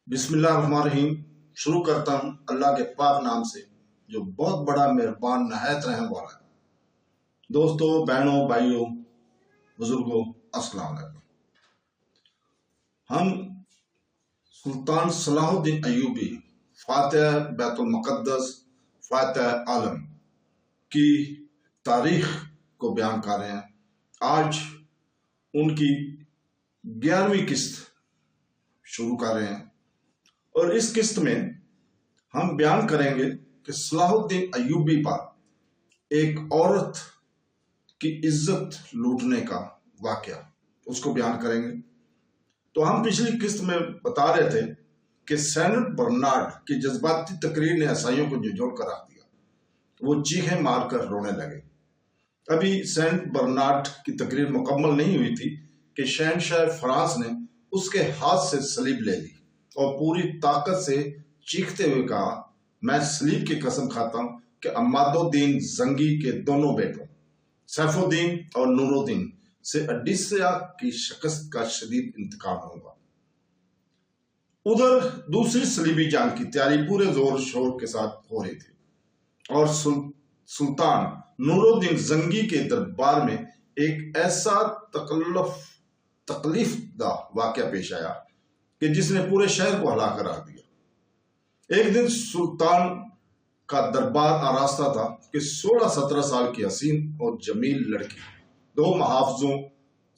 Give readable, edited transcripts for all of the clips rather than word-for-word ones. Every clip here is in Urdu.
بسم اللہ الرحمن الرحیم۔ شروع کرتا ہوں اللہ کے پاک نام سے جو بہت بڑا مہربان نہایت رحم والا ہے۔ دوستو، بہنوں، بھائیوں، بزرگوں، السلام علیکم۔ ہم سلطان صلاح الدین ایوبی، فاتح بیت المقدس، فاتح عالم کی تاریخ کو بیان کر رہے ہیں۔ آج ان کی 11ویں قسط شروع کر رہے ہیں، اور اس قسط میں ہم بیان کریں گے کہ صلاح الدین ایوبی پر ایک عورت کی عزت لوٹنے کا واقعہ، اس کو بیان کریں گے۔ تو ہم پچھلی قسط میں بتا رہے تھے کہ سینٹ برنارڈ کی جذباتی تقریر نے عیسائیوں کو جھنجھوڑ کر رکھ دیا، وہ چیخیں مار کر رونے لگے۔ ابھی سینٹ برنارڈ کی تقریر مکمل نہیں ہوئی تھی کہ شہنشاہ فرانس نے اس کے ہاتھ سے صلیب لے لی اور پوری طاقت سے چیختے ہوئے کہا، میں صلیب کی قسم کھاتا ہوں کہ عماد الدین زنگی کے دونوں بیٹوں سیف الدین اور نور الدین سے اڈیسیا کی شکست کا شدید انتقام ہوگا۔ ادھر دوسری صلیبی جنگ کی تیاری پورے زور شور کے ساتھ ہو رہی تھی، اور سلطان نور الدین زنگی کے دربار میں ایک ایسا تکلیف دہ واقعہ پیش آیا کہ جس نے پورے شہر کو ہلا کر رکھ دیا۔ ایک دن سلطان کا دربار آراستہ تھا کہ 16-17 سال کی حسین اور جمیل لڑکی 2 محافظوں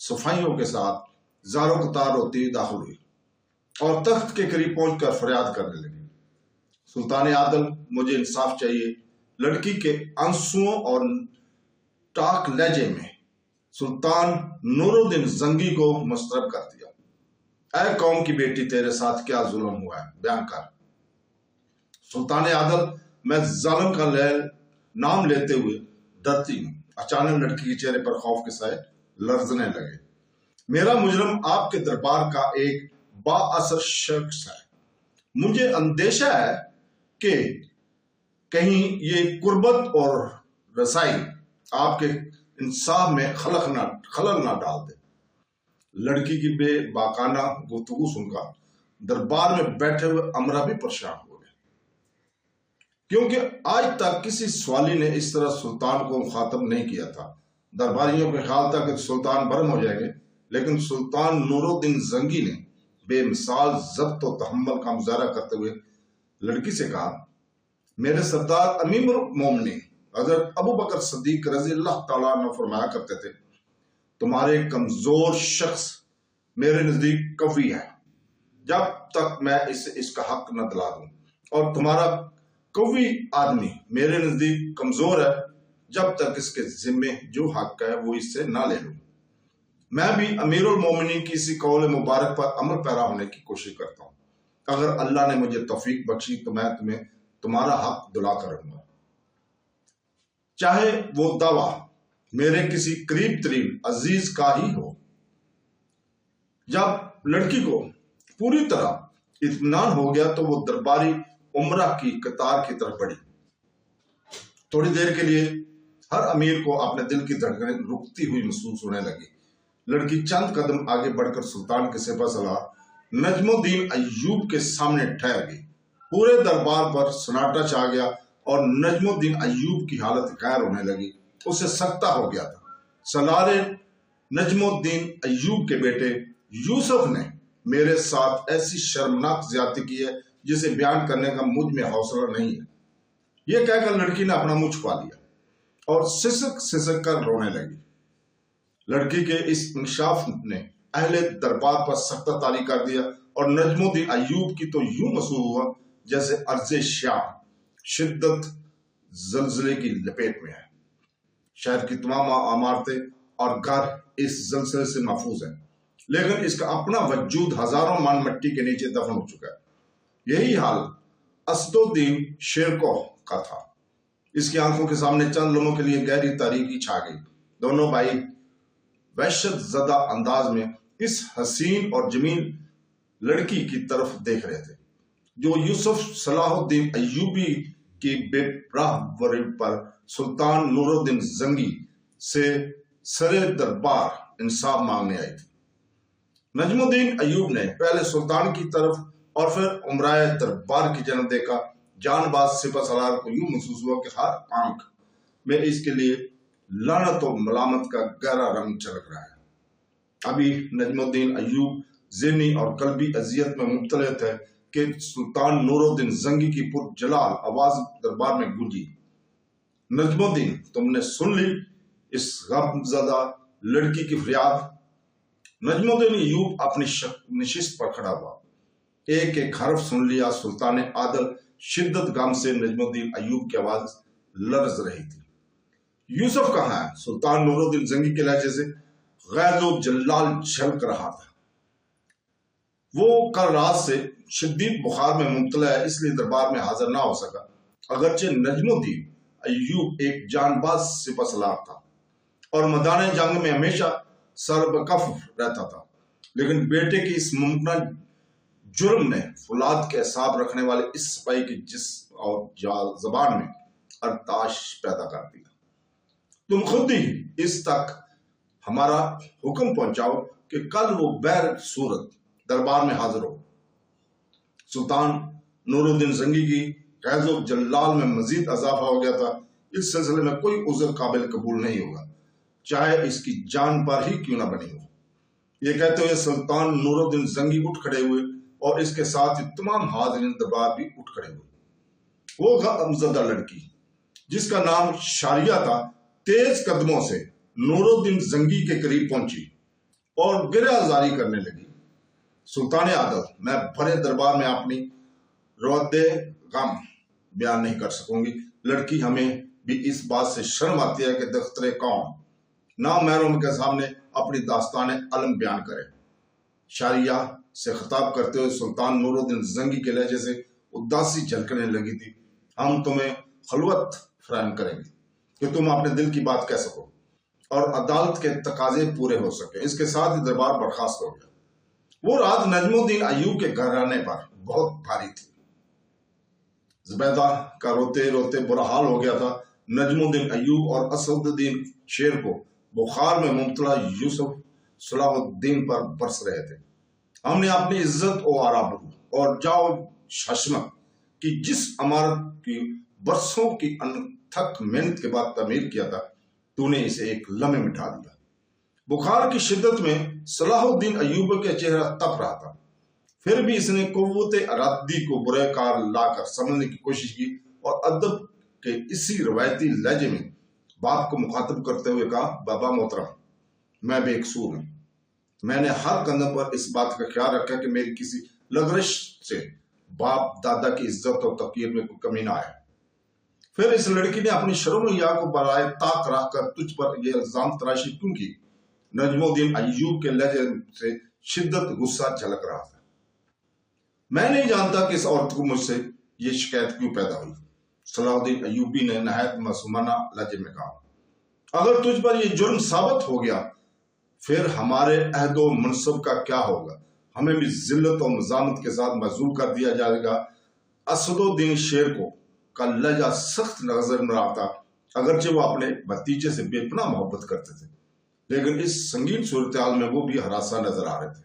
صفائیوں کے ساتھ زارو قطار ہوتی داخل ہوئی اور تخت کے قریب پہنچ کر فریاد کرنے لگی، سلطان عادل، مجھے انصاف چاہیے۔ لڑکی کے آنسوؤں اور ٹاک لہجے میں سلطان نور الدین زنگی کو مسترب کر دیا، اے قوم کی بیٹی، تیرے ساتھ کیا ظلم ہوا ہے، بیان کر۔ سلطان عادل، میں ظالم کا نام لیتے ہوئے ڈرتی ہوں۔ اچانک لڑکی کے چہرے پر خوف کے سائے لرزنے لگے۔ میرا مجرم آپ کے دربار کا ایک با اثر شخص ہے، مجھے اندیشہ ہے کہ کہیں یہ قربت اور رسائی آپ کے انصاف میں خلل نہ ڈال دے۔ لڑکی کی بے باکانہ گفتگو سن کر دربار میں بیٹھے ہوئے امرا بھی پریشان ہو گئے، کیونکہ آج تک کسی سوالی نے اس طرح سلطان کو مخاطب نہیں کیا تھا۔ درباریوں کے خیال تھا کہ سلطان برہم ہو جائیں گے، لیکن سلطان نور الدین زنگی نے بے مثال ضبط و تحمل کا مظاہرہ کرتے ہوئے لڑکی سے کہا، میرے سردار امیر المومنین حضرت ابو بکر صدیق رضی اللہ تعالیٰ عنہ فرمایا کرتے تھے، تمہارے کمزور شخص میرے نزدیک قوی ہے جب تک میں اسے اس کا حق نہ دلا دوں، اور تمہارا قوی آدمی میرے نزدیک کمزور ہے جب تک اس کے ذمے جو حق ہے وہ اس سے نہ لے لوں۔ میں بھی امیر المومنین کی اسی قول مبارک پر عمل پیرا ہونے کی کوشش کرتا ہوں۔ اگر اللہ نے مجھے توفیق بخشی تو میں تمہیں تمہارا حق دلا کر رہوں گا، چاہے وہ دعویٰ میرے کسی قریب ترین عزیز کا ہی ہو۔ جب لڑکی کو پوری طرح اطمینان ہو گیا تو وہ درباری عمرہ کی قطار کی طرف بڑھی۔ تھوڑی دیر کے لیے ہر امیر کو اپنے دل کی دھڑکنیں رکتی ہوئی محسوس ہونے لگی۔ لڑکی چند قدم آگے بڑھ کر سلطان کے سپہ سالار نجم الدین ایوب کے سامنے ٹھہر گئی۔ پورے دربار پر سناٹا چھا گیا اور نجم الدین ایوب کی حالت غیر ہونے لگی، اسے سکتہ ہو گیا تھا۔ سالار نجم الدین ایوب کے بیٹے یوسف نے میرے ساتھ ایسی شرمناک زیادتی کی ہے جسے بیان کرنے کا مجھ میں حوصلہ نہیں ہے۔ یہ کہہ کر لڑکی نے اپنا منہ چھپا لیا اور سسک کر رونے لگی۔ لڑکی کے اس انکشاف نے اہل دربار پر سختہ طاری کر دیا، اور نجم الدین ایوب کی تو یوں محسوس ہوا جیسے ارض شام شدت زلزلے کی لپیٹ میں ہے۔ شہر کی تمام عمارتیں اور گھر اس زلزلے سے محفوظ ہیں، لیکن اس کا اپنا وجود ہزاروں من مٹی کے نیچے دفن ہو چکا ہے۔ یہی حال اسد الدین شیرکوہ کا تھا۔ اس کی آنکھوں کے سامنے چند لمحوں کے لیے گہری تاریکی چھا گئی۔ دونوں بھائی وحشت زدہ انداز میں اس حسین اور جمیل لڑکی کی طرف دیکھ رہے تھے جو یوسف صلاح الدین ایوبی کی بے راہبری پر سلطان نور الدین زنگی سے سر دربار انصاف مانگنے آئی تھی۔ نجم الدین ایوب نے پہلے سلطان کی طرف اور پھر عمرائے دربار کی جنم دیکھا جان باز سپہ سالار کو یوں محسوس ہوا کہ ہر آنکھ میں اس کے لیے لعنت و ملامت کا گہرا رنگ چلک رہا ہے۔ ابھی نجم الدین ایوب ذہنی اور قلبی اذیت میں مبتلا تھے کہ سلطان نور الدین زنگی کی پرجلال آواز دربار میں گونجی، نجم الدین، تم نے سن لی اس غم زدہ لڑکی کی فریاد؟ نجم الدین ایوب اپنی نشست پر کھڑا ہوا، ایک ایک حرف سن لیا۔ سلطان عادل شدت غم سے نجم الدین ایوب کی آواز لرز رہی تھی۔ یوسف کہاں ہے؟ سلطان نور الدین زنگی کے لہجے سے غیظ و جلال جھلک رہا تھا۔ وہ کل رات سے شدید بخار میں مبتلا ہے، اس لیے دربار میں حاضر نہ ہو سکا۔ اگرچہ نجم الدین ایوب ایک جان باز سپہ سالار تھا اور میدان جنگ میں ہمیشہ سربکف رہتا تھا، لیکن بیٹے کی اس ممکنہ جرم نے فولاد کے اعصاب رکھنے والے اس سپاہی کی جسم اور زبان میں ارتعاش پیدا کر دیا۔ تم خود ہی اس تک ہمارا حکم پہنچاؤ کہ کل وہ بہر صورت دربار میں حاضر ہو۔ سلطان نور الدین زنگی کی غیظ و جلال میں مزید اضافہ ہو گیا تھا۔ اس سلسلے میں کوئی عذر قابل قبول نہیں ہوگا، چاہے اس کی جان پر ہی کیوں نہ بنی ہو۔ یہ کہتے ہوئے سلطان نور الدین زنگی اٹھ کھڑے ہوئے اور اس کے ساتھ ہی تمام حاضرین دربار بھی اٹھ کھڑے ہوئے۔ وہ غمزدہ لڑکی جس کا نام شاریہ تھا تیز قدموں سے نور الدین زنگی کے قریب پہنچی اور گریہ زاری کرنے لگی۔ سلطان عادل، میں بھرے دربار میں اپنی رود غم بیان نہیں کر سکوں گی۔ لڑکی ہمیں بھی اس بات سے شرم آتی ہے کہ دختر قوم نامحرم کے سامنے اپنی داستان علم بیان کرے۔ شاریہ سے خطاب کرتے ہوئے سلطان نور الدین زنگی کے لہجے سے اداسی جھلکنے لگی تھی۔ ہم تمہیں خلوت فراہم کریں گے کہ تم اپنے دل کی بات کہہ سکو اور عدالت کے تقاضے پورے ہو سکے۔ اس کے ساتھ ہی دربار برخاست ہو گیا۔ وہ رات نجم الدین ایوب کے گھرانے پر بہت بھاری تھی۔ زبیدہ کا روتے روتے برا حال ہو گیا تھا۔ نجم الدین ایوب اور اسد الدین شیر کو بخار میں مبتلا یوسف صلاح الدین پر برس رہے تھے۔ ہم نے اپنی عزت و آبرو اور جاؤ حشمت کی جس عمارت کی برسوں کی انتھک محنت کے بعد تعمیر کیا تھا، تو نے اسے ایک لمحے مٹا دیا۔ بخار کی شدت میں صلاح الدین ایوب کا چہرہ تپ رہا تھا، پھر بھی اس نے قوت ارادی کو برے کار لا کر سمجھنے کی کوشش کی اور ادب کے اسی روایتی لہجے میں باپ کو مخاطب کرتے ہوئے کہا، بابا محترم، میں بے قصور ہوں۔ میں نے ہر قدم پر اس بات کا خیال رکھا کہ میری کسی لغزش سے باپ دادا کی عزت اور توقیر میں کوئی کمی نہ آئے۔ پھر اس لڑکی نے اپنی شرم و حیا کو برائے طاق رکھ کر تجھ پر یہ الزام تراشی کیوں کی؟ نجم الدین ایوب کے لہجے سے شدت غصہ جھلک رہا تھا۔ میں نہیں جانتا کہ اس عورت کو مجھ سے یہ شکایت کیوں پیدا ہوئی، صلاح الدین ایوبی نے نہایت معصومانہ لہجے میں کہا۔ اگر تجھ پر یہ جرم ثابت ہو گیا پھر ہمارے عہد و منصب کا کیا ہوگا؟ ہمیں بھی ذلت و مزاحمت کے ساتھ معزول کر دیا جائے گا۔ اسد الدین شیر کو کا لہجہ سخت نظر میں آتا، اگرچہ وہ اپنے بھتیجے سے بے پناہ محبت کرتے تھے، لیکن اس سنگین صورتحال میں وہ بھی ہراساں نظر آ رہے تھے۔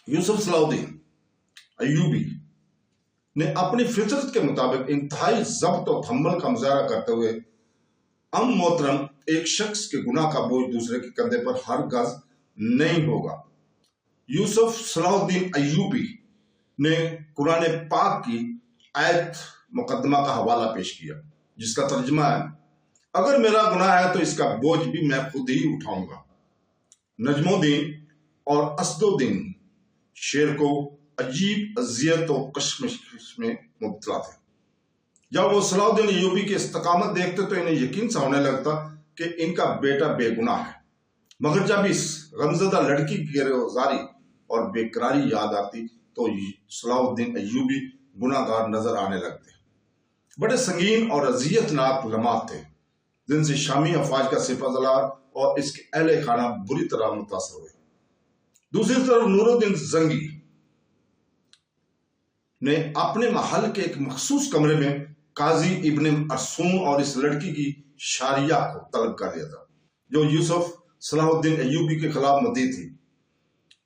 یوسف صلاح الدین ایوبی نے اپنی فطرت کے مطابق انتہائی ضبط و تحمل کا مظاہرہ کرتے ہوئے، محترم، ایک شخص کے گناہ کا بوجھ دوسرے کے کندھے پر ہرگز نہیں ہوگا۔ یوسف صلاح الدین ایوبی نے قرآن پاک کی آیت مقدمہ کا حوالہ پیش کیا جس کا ترجمہ ہے، اگر میرا گناہ ہے تو اس کا بوجھ بھی میں خود ہی اٹھاؤں گا۔ نجم الدین اور اسد الدین شیر کو عجیب اذیت و کشمکش میں مبتلا تھے۔ جب وہ صلاح الدین ایوبی کی استقامت دیکھتے تو انہیں یقین سا ہونے لگتا کہ ان کا بیٹا بے گناہ ہے، مگر جب اس غمزدہ لڑکی کی گریزاری اور بے قراری یاد آتی تو صلاح الدین ایوبی گناہ گار نظر آنے لگتے۔ بڑے سنگین اور اذیت ناک لمحات تھے جن سے شامی افواج کا سپہ سالار اور اس کے اہل خانہ بری طرح متاثر ہوئے۔ دوسری طرف نور الدین زنگی نے اپنے محل کے ایک مخصوص کمرے میں قاضی ابن ارسون اور اس لڑکی کی شاریہ کو طلب کر لیا تھا جو یوسف صلاح الدین ایوبی کے خلاف مدعی تھی۔